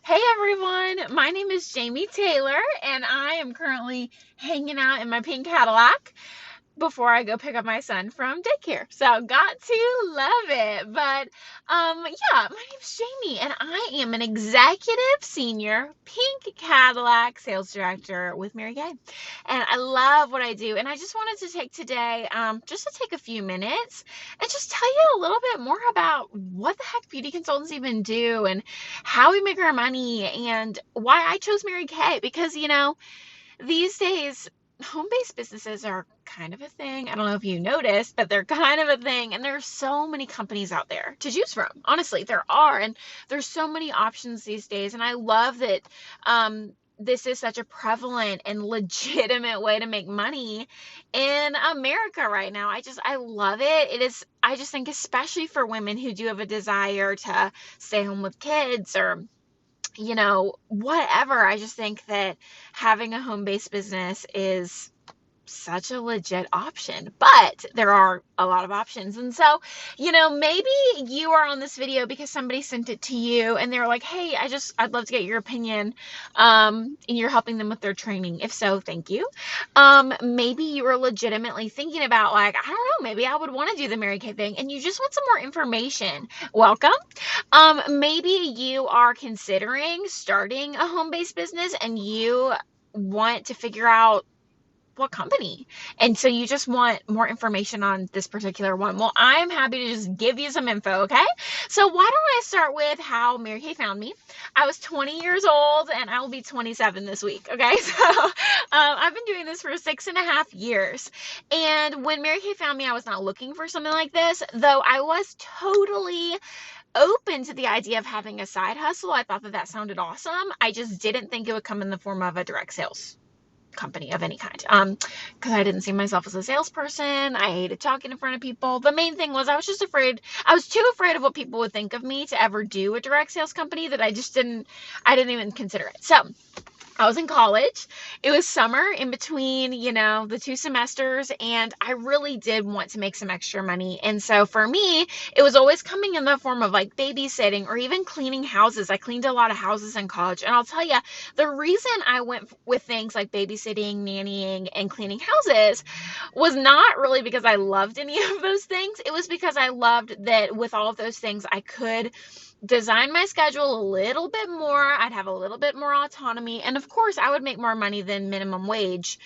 Hey everyone, my name is Jamie Taylor, and I am currently hanging out in my pink Cadillac before I go pick up my son from daycare. So got to love it. But my name's Jamie, and I am an executive senior pink Cadillac sales director with Mary Kay. And I love what I do. And I just wanted to take today, just to take a few minutes and just tell you a little bit more about what the heck beauty consultants even do and how we make our money and why I chose Mary Kay. Because, these days, home-based businesses are kind of a thing. I don't know if you noticed, but they're kind of a thing. And there's so many companies out there to choose from. Honestly, there are. And there's so many options these days. And I love that this is such a prevalent and legitimate way to make money in America right now. I love it. I just think, especially for women who do have a desire to stay home with kids or whatever. I just think that having a home-based business is such a legit option, but there are a lot of options. And so, maybe you are on this video because somebody sent it to you and they're like, hey, I'd love to get your opinion. And you're helping them with their training. If so, thank you. Maybe you were legitimately thinking about, like, I don't know, maybe I would want to do the Mary Kay thing and you just want some more information. Welcome. Maybe you are considering starting a home-based business and you want to figure out what company. And so you just want more information on this particular one. Well, I'm happy to just give you some info, okay? So why don't I start with how Mary Kay found me? I was 20 years old and I will be 27 this week, okay? So I've been doing this for 6.5 years. And when Mary Kay found me, I was not looking for something like this, though I was totally open to the idea of having a side hustle. I thought that sounded awesome. I just didn't think it would come in the form of a direct sales company of any kind, because I didn't see myself as a salesperson. I hated talking in front of people. The main thing was I was too afraid of what people would think of me to ever do a direct sales company that I didn't even consider it. So I was in college. It was summer in between, the two semesters, and I really did want to make some extra money. And so for me, it was always coming in the form of like babysitting or even cleaning houses. I cleaned a lot of houses in college. And I'll tell you, the reason I went with things like babysitting, nannying, and cleaning houses was not really because I loved any of those things. It was because I loved that with all of those things, I could design my schedule a little bit more. I'd have a little bit more autonomy. And of course, I would make more money than minimum wage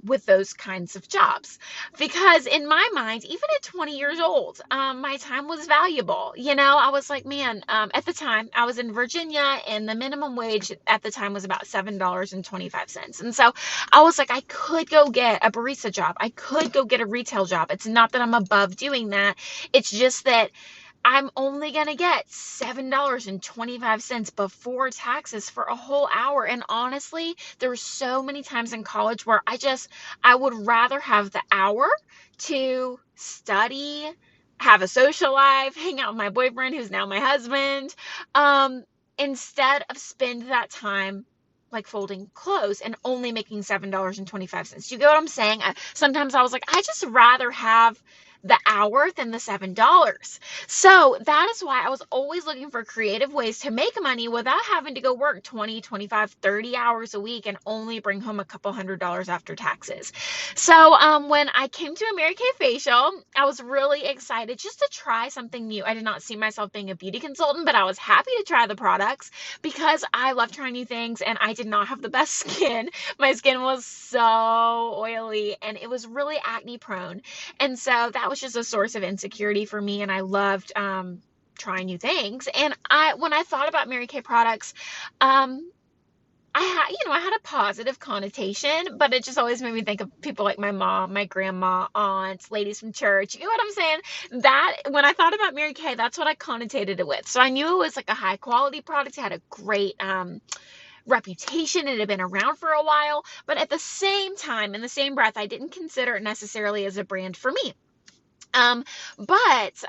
with those kinds of jobs. Because in my mind, even at 20 years old, my time was valuable. I was like, man, at the time, I was in Virginia and the minimum wage at the time was about $7.25. And so I was like, I could go get a barista job. I could go get a retail job. It's not that I'm above doing that. It's just that I'm only going to get $7.25 before taxes for a whole hour. And honestly, there were so many times in college where I would rather have the hour to study, have a social life, hang out with my boyfriend, who's now my husband, instead of spend that time like folding clothes and only making $7.25. You get what I'm saying? Sometimes I was like, I just rather have the hour than the $7. So that is why I was always looking for creative ways to make money without having to go work 20, 25, 30 hours a week and only bring home a couple $100 after taxes. So when I came to a Mary Kay facial, I was really excited just to try something new. I did not see myself being a beauty consultant, but I was happy to try the products because I love trying new things and I did not have the best skin. My skin was so oily and it was really acne prone. And so that was just a source of insecurity for me. And I loved trying new things. And when I thought about Mary Kay products, I had a positive connotation, but it just always made me think of people like my mom, my grandma, aunts, ladies from church. You know what I'm saying? That when I thought about Mary Kay, that's what I connotated it with. So I knew it was like a high quality product. It had a great reputation. It had been around for a while, but at the same time, in the same breath, I didn't consider it necessarily as a brand for me. But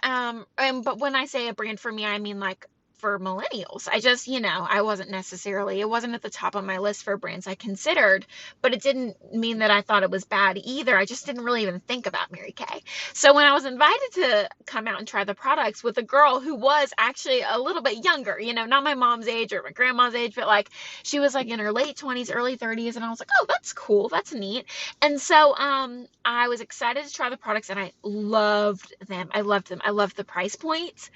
when I say a brand for me, I mean like for millennials. I just, I wasn't necessarily, it wasn't at the top of my list for brands I considered, but it didn't mean that I thought it was bad either. I just didn't really even think about Mary Kay. So when I was invited to come out and try the products with a girl who was actually a little bit younger, not my mom's age or my grandma's age, but like she was like in her late 20s, early 30s, and I was like, oh, that's cool, that's neat. And so I was excited to try the products, and I loved them. I loved them. I loved the price point.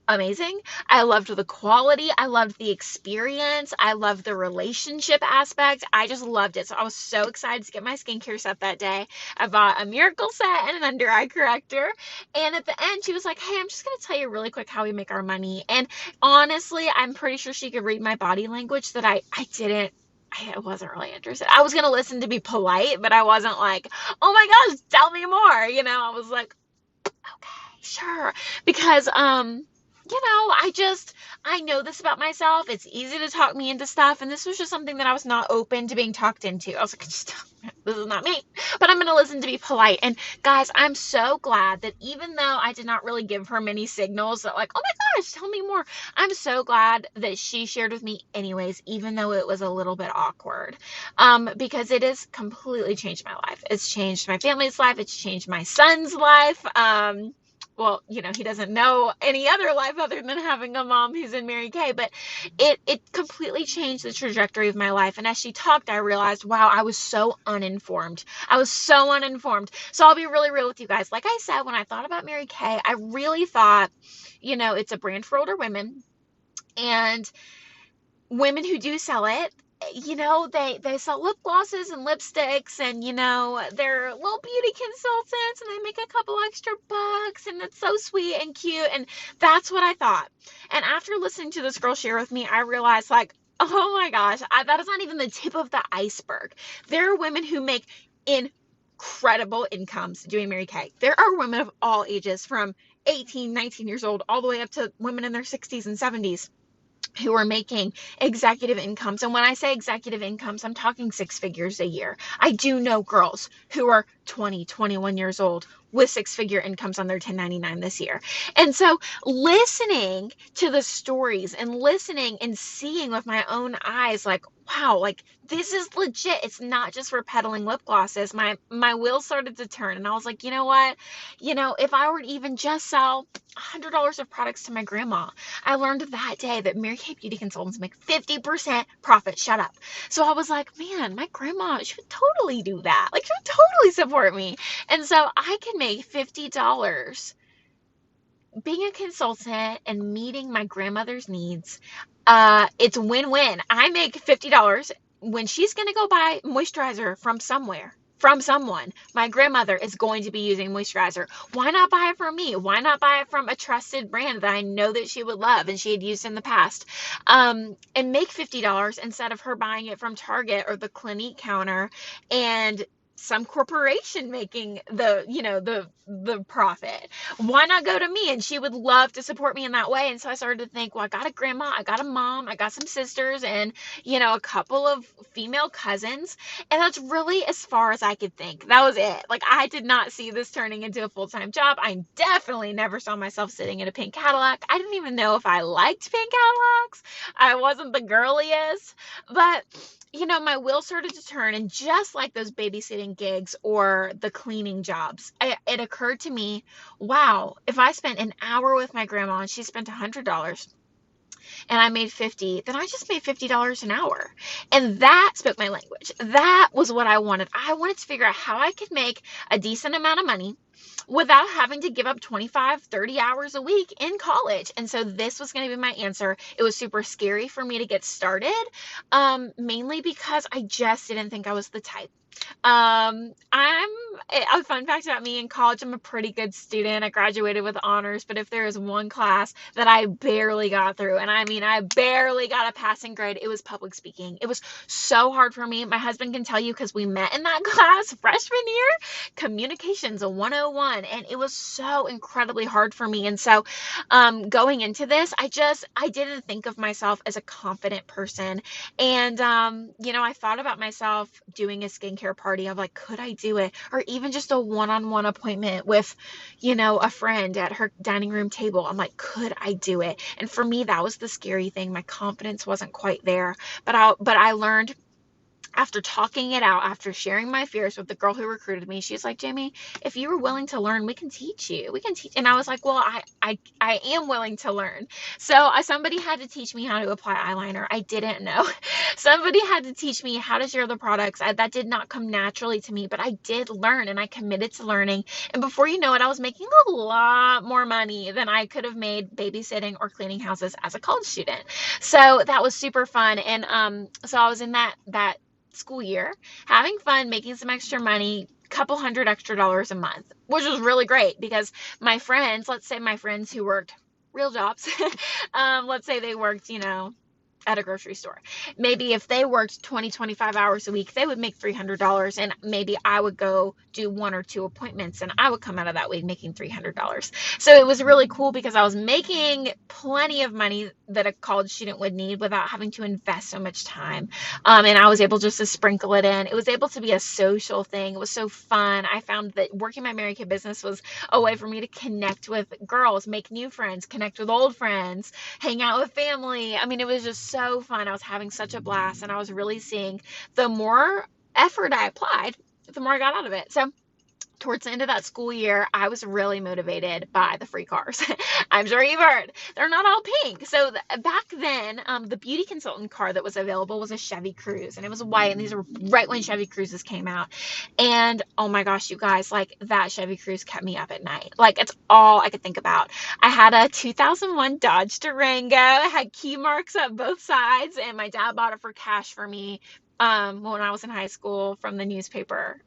Amazing. I loved the quality. I loved the experience. I loved the relationship aspect. I just loved it. So I was so excited to get my skincare set that day. I bought a miracle set and an under eye corrector. And at the end, she was like, hey, I'm just going to tell you really quick how we make our money. And honestly, I'm pretty sure she could read my body language that I wasn't really interested. I was going to listen to be polite, but I wasn't like, oh my gosh, tell me more. I was like, okay, sure. Because, I know this about myself. It's easy to talk me into stuff. And this was just something that I was not open to being talked into. I was like, this is not me, but I'm going to listen to be polite. And guys, I'm so glad that even though I did not really give her many signals that like, oh my gosh, tell me more. I'm so glad that she shared with me anyways, even though it was a little bit awkward, because it has completely changed my life. It's changed my family's life. It's changed my son's life. Well, he doesn't know any other life other than having a mom who's in Mary Kay, but it completely changed the trajectory of my life. And as she talked, I realized, wow, I was so uninformed. I was so uninformed. So I'll be really real with you guys. Like I said, when I thought about Mary Kay, I really thought, it's a brand for older women, and women who do sell it, they sell lip glosses and lipsticks, and they're little beauty consultants, and they make a couple extra bucks, and it's so sweet and cute. And that's what I thought. And after listening to this girl share with me, I realized, like, oh my gosh, that is not even the tip of the iceberg. There are women who make incredible incomes doing Mary Kay. There are women of all ages, from 18, 19 years old all the way up to women in their 60s and 70s, who are making executive incomes. And when I say executive incomes, I'm talking 6 figures a year. I do know girls who are 20, 21 years old with 6-figure incomes on their 1099 this year. And so listening to the stories and listening and seeing with my own eyes, like, wow, like this is legit. It's not just for peddling lip glosses. My wheels started to turn, and I was like, you know what? If I were to even just sell $100 of products to my grandma, I learned that day that Mary Kay beauty consultants make 50% profit. Shut up. So I was like, man, my grandma should totally do that. Like, she would totally support me. And so I can make $50 being a consultant and meeting my grandmother's needs. It's win-win. I make $50 when she's going to go buy moisturizer from someone. My grandmother is going to be using moisturizer. Why not buy it from me? Why not buy it from a trusted brand that I know that she would love and she had used in the past? And make $50 instead of her buying it from Target or the Clinique counter and some corporation making the profit. Why not go to me? And she would love to support me in that way. And so I started to think, well, I got a grandma, I got a mom, I got some sisters, and a couple of female cousins. And that's really as far as I could think. That was it. Like, I did not see this turning into a full-time job. I definitely never saw myself sitting in a pink Cadillac. I didn't even know if I liked pink Cadillacs. I wasn't the girliest, but my wheels started to turn, and just like those babysitting gigs or the cleaning jobs, it occurred to me, wow, if I spent an hour with my grandma and she spent $100 and I made 50, then I just made $50 an hour. And that spoke my language. That was what I wanted. I wanted to figure out how I could make a decent amount of money without having to give up 25, 30 hours a week in college. And so this was going to be my answer. It was super scary for me to get started, mainly because I just didn't think I was the type. I'm a fun fact about me: in college, I'm a pretty good student. I graduated with honors, but if there is one class that I barely got through, and I mean, I barely got a passing grade, it was public speaking. It was so hard for me. My husband can tell you, because we met in that class freshman year, communications 101, and it was so incredibly hard for me. And so, going into this, I didn't think of myself as a confident person. And, I thought about myself doing a skincare skincare party. I'm like, could I do it? Or even just a one-on-one appointment with, a friend at her dining room table. I'm like, could I do it? And for me, that was the scary thing. My confidence wasn't quite there, but I learned after talking it out, after sharing my fears with the girl who recruited me. She's like, Jamie, if you were willing to learn, we can teach you. We can teach. And I was like, well, I am willing to learn. So somebody had to teach me how to apply eyeliner. I didn't know. Somebody had to teach me how to share the products. That did not come naturally to me, but I did learn, and I committed to learning. And before you know it, I was making a lot more money than I could have made babysitting or cleaning houses as a college student. So that was super fun. And so I was in that school year, having fun, making some extra money, couple $100 extra a month, which was really great because my friends, let's say my friends who worked real jobs, let's say they worked, at a grocery store. Maybe if they worked 25 hours a week, they would make $300, and maybe I would go do 1 or 2 appointments and I would come out of that week making $300. So it was really cool because I was making plenty of money that a college student would need without having to invest so much time. And I was able just to sprinkle it in. It was able to be a social thing. It was so fun. I found that working my Mary Kay business was a way for me to connect with girls, make new friends, connect with old friends, hang out with family. I mean, it was just so fun. I was having such a blast, and I was really seeing the more effort I applied, the more I got out of it. So towards the end of that school year, I was really motivated by the free cars. I'm sure you've heard. They're not all pink. So back then, the beauty consultant car that was available was a Chevy Cruze, and it was white, and these were right when Chevy Cruzes came out. And oh my gosh, you guys, like that Chevy Cruze kept me up at night. Like it's all I could think about. I had a 2001 Dodge Durango. It had key marks up both sides, and my dad bought it for cash for me when I was in high school from the newspaper.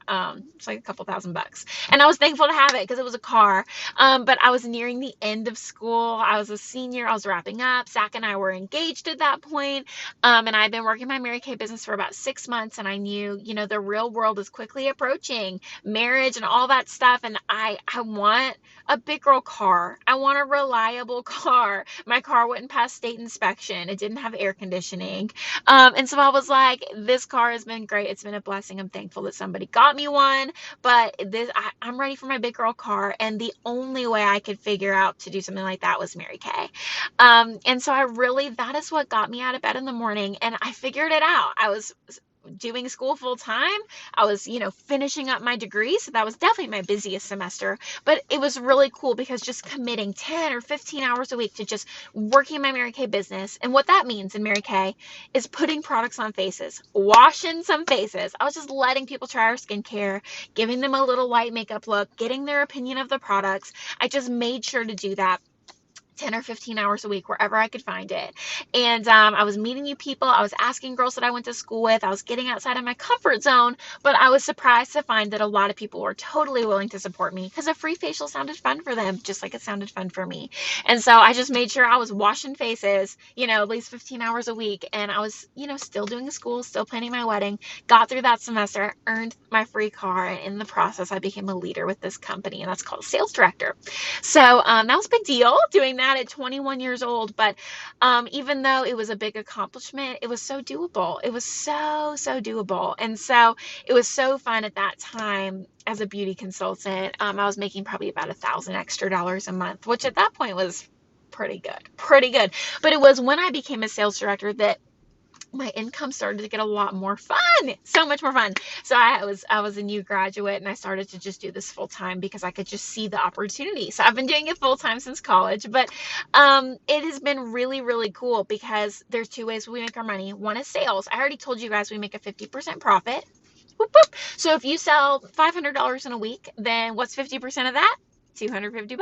It's like a couple $1,000. And I was thankful to have it because it was a car. But I was nearing the end of school. I was a senior. I was wrapping up. Zach and I were engaged at that point. And I'd been working my Mary Kay business for about 6 months. And I knew, the real world is quickly approaching, marriage and all that stuff. And I want a big girl car. I want a reliable car. My car wouldn't pass state inspection. It didn't have air conditioning. And so I was like, this car has been great. It's been a blessing. I'm thankful that somebody got me one, but I'm ready for my big girl car. And the only way I could figure out to do something like that was Mary Kay. And so that is what got me out of bed in the morning, and I figured it out. I was doing school full time. I was, finishing up my degree. So that was definitely my busiest semester, but it was really cool because just committing 10 or 15 hours a week to just working my Mary Kay business. And what that means in Mary Kay is putting products on faces, washing some faces. I was just letting people try our skincare, giving them a little light makeup look, getting their opinion of the products. I just made sure to do that 10 or 15 hours a week, wherever I could find it. And I was meeting new people. I was asking girls that I went to school with. I was getting outside of my comfort zone, but I was surprised to find that a lot of people were totally willing to support me because a free facial sounded fun for them, just like it sounded fun for me. And so I just made sure I was washing faces, at least 15 hours a week. And I was, still doing school, still planning my wedding, got through that semester, earned my free car. And in the process, I became a leader with this company, and that's called sales director. So that was a big deal doing that at 21 years old, but even though it was a big accomplishment, it was so doable. It was so doable. And so it was so fun at that time as a beauty consultant. I was making probably about $1,000 extra a month, which at that point was pretty good. But it was when I became a sales director that my income started to get a lot more fun, so much more fun. So I was a new graduate, and I started to just do this full time because I could just see the opportunity. So I've been doing it full time since college, but it has been really, really cool because there's 2 ways we make our money. One is sales. I already told you guys we make a 50% profit. Whoop, whoop. So if you sell $500 in a week, then what's 50% of that? $250.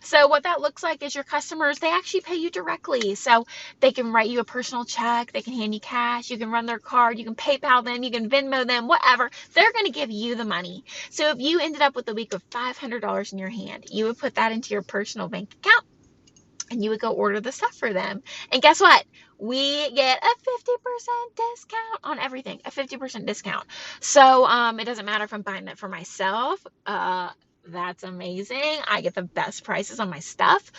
So what that looks like is your customers, they actually pay you directly. So they can write you a personal check, they can hand you cash, you can run their card, you can PayPal them, you can Venmo them, whatever. They're going to give you the money. So if you ended up with a week of $500 in your hand, you would put that into your personal bank account, and you would go order the stuff for them. And guess what? We get a 50% discount on everything, a 50% discount. So it doesn't matter if I'm buying that for myself. That's amazing. I get the best prices on my stuff.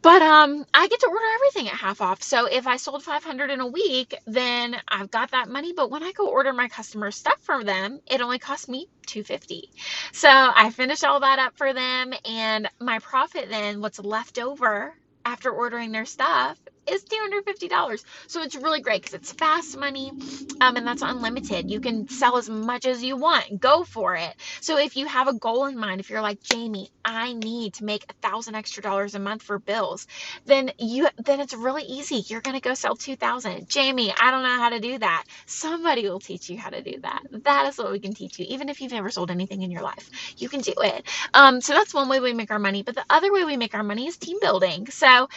But I get to order everything at half off. So if I sold 500 in a week, then I've got that money. But when I go order my customers stuff from them, it only costs me $250. So I finish all that up for them, and my profit then, what's left over after ordering their stuff, is $250. So it's really great because it's fast money, and that's unlimited. You can sell as much as you want. Go for it. So if you have a goal in mind, if you're like, Jamie, I need to make $1,000 extra a month for bills, then it's really easy. You're gonna go sell 2,000. Jamie, I don't know how to do that. Somebody will teach you how to do that. That is what we can teach you. Even if you've never sold anything in your life, you can do it. So that's one way we make our money. But the other way we make our money is team building. So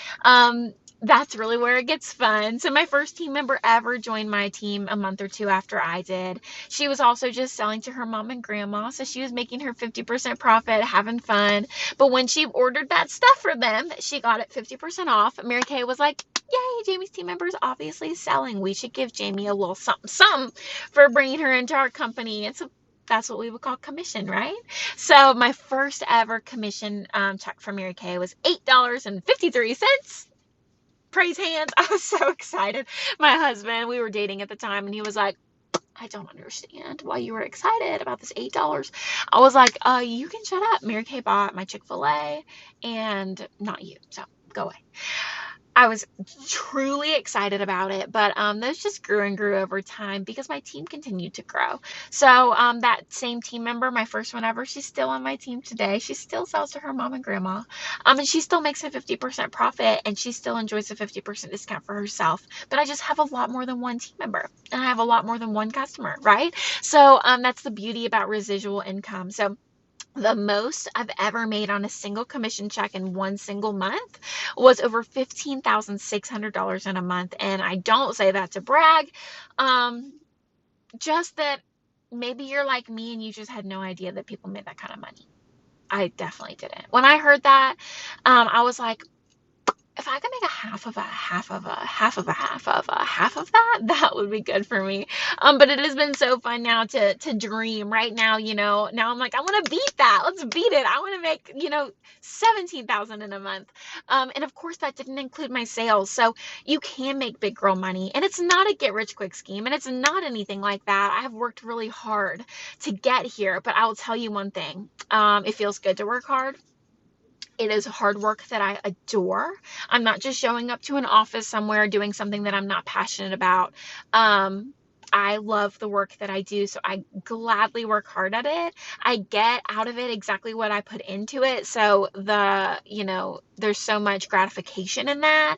that's really where it gets fun. So my first team member ever joined my team a month or two after I did. She was also just selling to her mom and grandma. So she was making her 50% profit, having fun. But when she ordered that stuff for them, she got it 50% off. Mary Kay was like, yay, Jamie's team member is obviously selling. We should give Jamie a little something for bringing her into our company. And so that's what we would call commission, right? So my first ever commission check from Mary Kay was $8.53. Praise hands. I was so excited. My husband, we were dating at the time, and he was like, I don't understand why you were excited about this $8. I was like, you can shut up. Mary Kay bought my Chick-fil-A and not you. So go away. I was truly excited about it, but those just grew and grew over time because my team continued to grow. So that same team member, my first one ever, she's still on my team today. She still sells to her mom and grandma, and she still makes a 50% profit, and she still enjoys a 50% discount for herself. But I just have a lot more than one team member, and I have a lot more than one customer, right? So that's the beauty about residual income. So the most I've ever made on a single commission check in one single month was over $15,600 in a month. And I don't say that to brag, just that maybe you're like me and you just had no idea that people made that kind of money. I definitely didn't. When I heard that, I was like, if I could make a half of that, that would be good for me. But it has been so fun now to dream right now, now I'm like, I want to beat that. Let's beat it. I want to make, 17,000 in a month. And of course that didn't include my sales. So you can make big girl money, and it's not a get rich quick scheme, and it's not anything like that. I have worked really hard to get here, but I will tell you one thing. It feels good to work hard. It is hard work that I adore. I'm not just showing up to an office somewhere doing something that I'm not passionate about. I love the work that I do, so I gladly work hard at it. I get out of it exactly what I put into it. So there's so much gratification in that.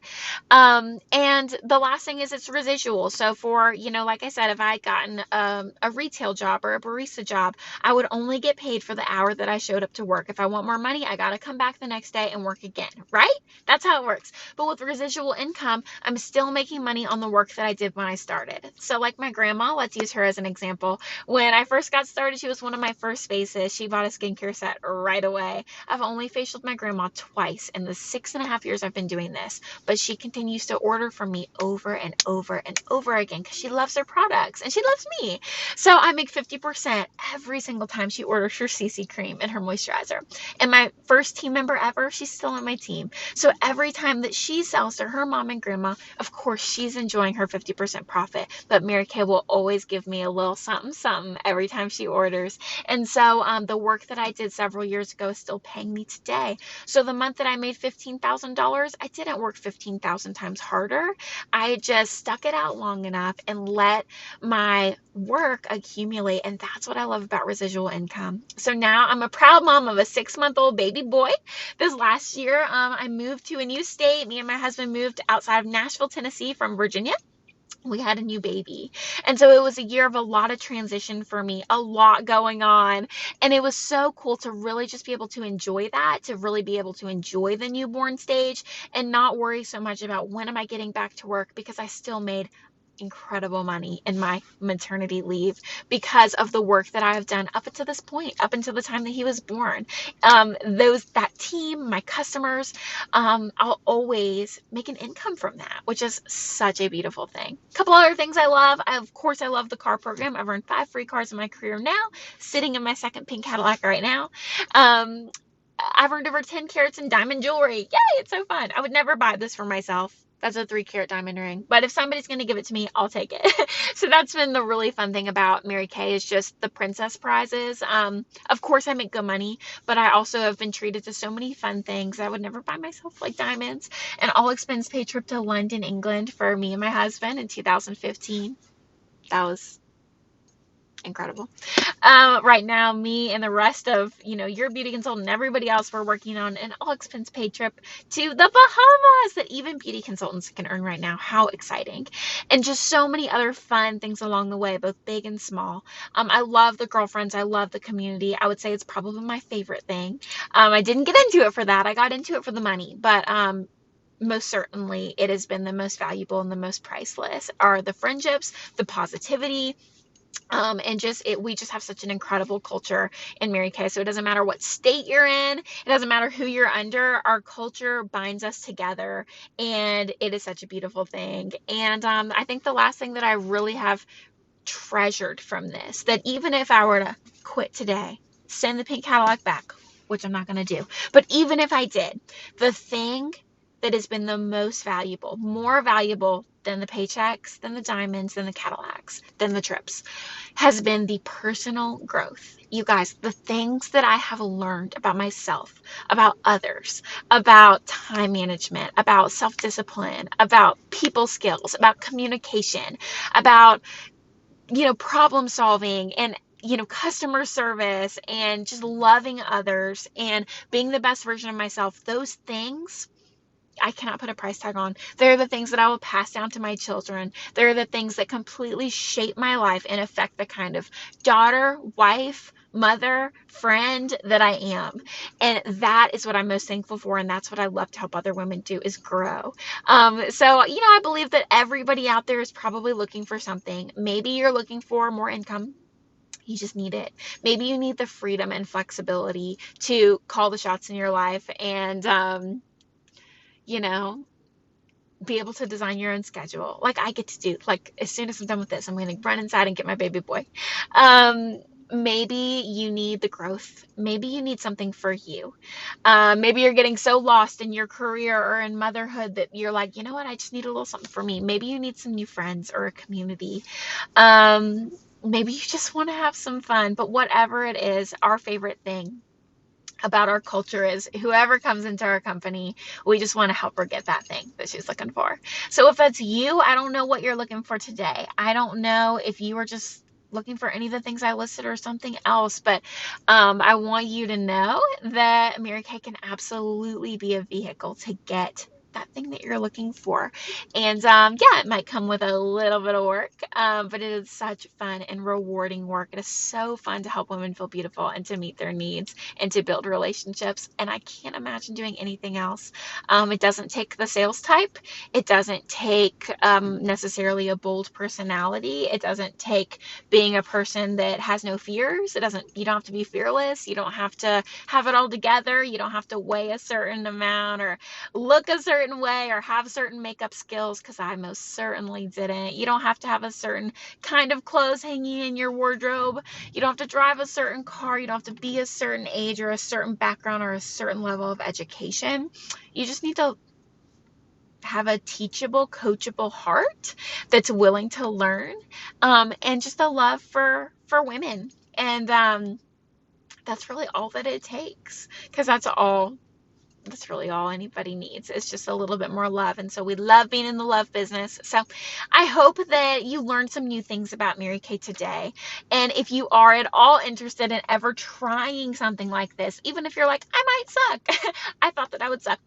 And the last thing is it's residual. So for, like I said, if I had gotten a retail job or a barista job, I would only get paid for the hour that I showed up to work. If I want more money, I got to come back the next day and work again, right? That's how it works. But with residual income, I'm still making money on the work that I did when I started. So like my grandma, let's use her as an example. When I first got started, she was one of my first faces. She bought a skincare set right away. I've only facialed my grandma twice in the 6.5 years I've been doing this, but she continues to order from me over and over and over again because she loves her products and she loves me. So I make 50% every single time she orders her CC cream and her moisturizer. And my first team member ever, she's still on my team. So every time that she sells to her mom and grandma, of course, she's enjoying her 50% profit, but Mary Kay will always give me a little something every time she orders. And so the work that I did several years ago is still paying me today. So the month that I made $15,000, I didn't work 15,000 times harder. I just stuck it out long enough and let my work accumulate. And that's what I love about residual income. So now I'm a proud mom of a 6-month-old baby boy. This last year, I moved to a new state. Me and my husband moved outside of Nashville, Tennessee from Virginia. We had a new baby. And so it was a year of a lot of transition for me, a lot going on. And it was so cool to really just be able to enjoy that, to really be able to enjoy the newborn stage and not worry so much about when am I getting back to work, because I still made incredible money in my maternity leave because of the work that I have done up until this point, up until the time that he was born. That team, my customers, I'll always make an income from that, which is such a beautiful thing. A couple other things I love. Of course, I love the car program. I've earned 5 free cars in my career now, sitting in my second pink Cadillac right now. I've earned over 10 carats in diamond jewelry. Yay, it's so fun. I would never buy this for myself. That's a 3 carat diamond ring. But if somebody's going to give it to me, I'll take it. So that's been the really fun thing about Mary Kay, is just the princess prizes. Of course, I make good money, but I also have been treated to so many fun things I would never buy myself, like diamonds. An all expense paid trip to London, England for me and my husband in 2015. That was incredible. Right now, me and the rest of, your beauty consultant and everybody else, we're working on an all expense paid trip to the Bahamas that even beauty consultants can earn right now. How exciting. And just so many other fun things along the way, both big and small. I love the girlfriends. I love the community. I would say it's probably my favorite thing. I didn't get into it for that. I got into it for the money, but, most certainly it has been the most valuable and the most priceless are the friendships, the positivity, and we just have such an incredible culture in Mary Kay. So it doesn't matter what state you're in, it doesn't matter who you're under, our culture binds us together, and it is such a beautiful thing. And I think the last thing that I really have treasured from this, that even if I were to quit today, send the pink Cadillac back, which I'm not going to do, but even if I did, the thing that has been the most valuable, more valuable than the paychecks, than the diamonds, than the Cadillacs, than the trips, has been the personal growth. You guys, the things that I have learned about myself, about others, about time management, about self-discipline, about people skills, about communication, about, problem solving, and customer service, and just loving others and being the best version of myself. Those things I cannot put a price tag on. They're the things that I will pass down to my children. They're the things that completely shape my life and affect the kind of daughter, wife, mother, friend that I am. And that is what I'm most thankful for. And that's what I love to help other women do, is grow. So, I believe that everybody out there is probably looking for something. Maybe you're looking for more income. You just need it. Maybe you need the freedom and flexibility to call the shots in your life, and, you know, be able to design your own schedule, like I get to do. Like, as soon as I'm done with this, I'm going to run inside and get my baby boy. Um, Maybe you need the growth. Maybe you need something for you. Maybe you're getting so lost in your career or in motherhood that you're like, you know what, I just need a little something for me. Maybe you need some new friends or a community. Maybe you just want to have some fun. But whatever it is, our favorite thing about our culture is whoever comes into our company, we just want to help her get that thing that she's looking for. So if that's you, I don't know what you're looking for today. I don't know if you are just looking for any of the things I listed or something else, but I want you to know that Mary Kay can absolutely be a vehicle to get that thing that you're looking for. And yeah, it might come with a little bit of work, but it is such fun and rewarding work. It is so fun to help women feel beautiful and to meet their needs and to build relationships. And I can't imagine doing anything else. It doesn't take the sales type. It doesn't take necessarily a bold personality. It doesn't take being a person that has no fears. You don't have to be fearless. You don't have to have it all together. You don't have to weigh a certain amount or look a certain way or have certain makeup skills, because I most certainly didn't. You don't have to have a certain kind of clothes hanging in your wardrobe. You don't have to drive a certain car. You don't have to be a certain age or a certain background or a certain level of education. You just need to have a teachable, coachable heart that's willing to learn, and just a love for women. And that's really all that it takes, because that's really all anybody needs. It's just a little bit more love. And so we love being in the love business. So I hope that you learned some new things about Mary Kay today. And if you are at all interested in ever trying something like this, even if you're like, I might suck, I thought that I would suck.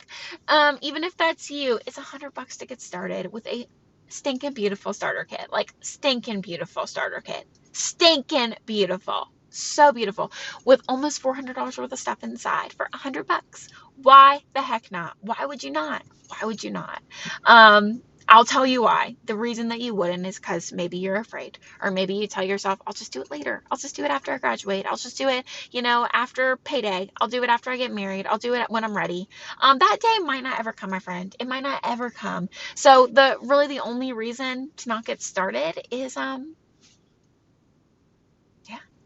Even if that's you, it's $100 to get started with a stinking beautiful starter kit. Like, stinking beautiful starter kit. Stinking beautiful. So beautiful, with almost $400 worth of stuff inside for $100. Why the heck not? Why would you not? Why would you not? I'll tell you why. The reason that you wouldn't is because maybe you're afraid, or maybe you tell yourself, I'll just do it later. I'll just do it after I graduate. I'll just do it, after payday. I'll do it after I get married. I'll do it when I'm ready. That day might not ever come, my friend. It might not ever come. So the only reason to not get started is,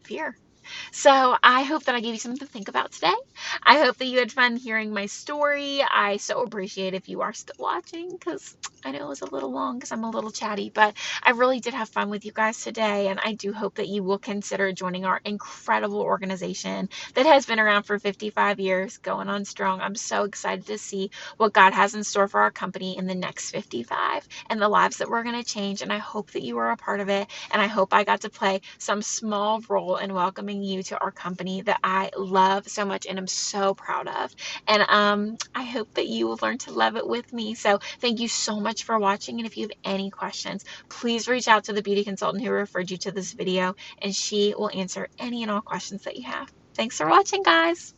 fear. So I hope that I gave you something to think about today. I hope that you had fun hearing my story. I so appreciate if you are still watching, because I know it was a little long because I'm a little chatty, but I really did have fun with you guys today. And I do hope that you will consider joining our incredible organization that has been around for 55 years, going on strong. I'm so excited to see what God has in store for our company in the next 55 and the lives that we're going to change. And I hope that you are a part of it. And I hope I got to play some small role in welcoming you to our company that I love so much and I'm so proud of. And I hope that you will learn to love it with me. So thank you so much for watching. And if you have any questions, please reach out to the beauty consultant who referred you to this video, and she will answer any and all questions that you have. Thanks for watching, guys.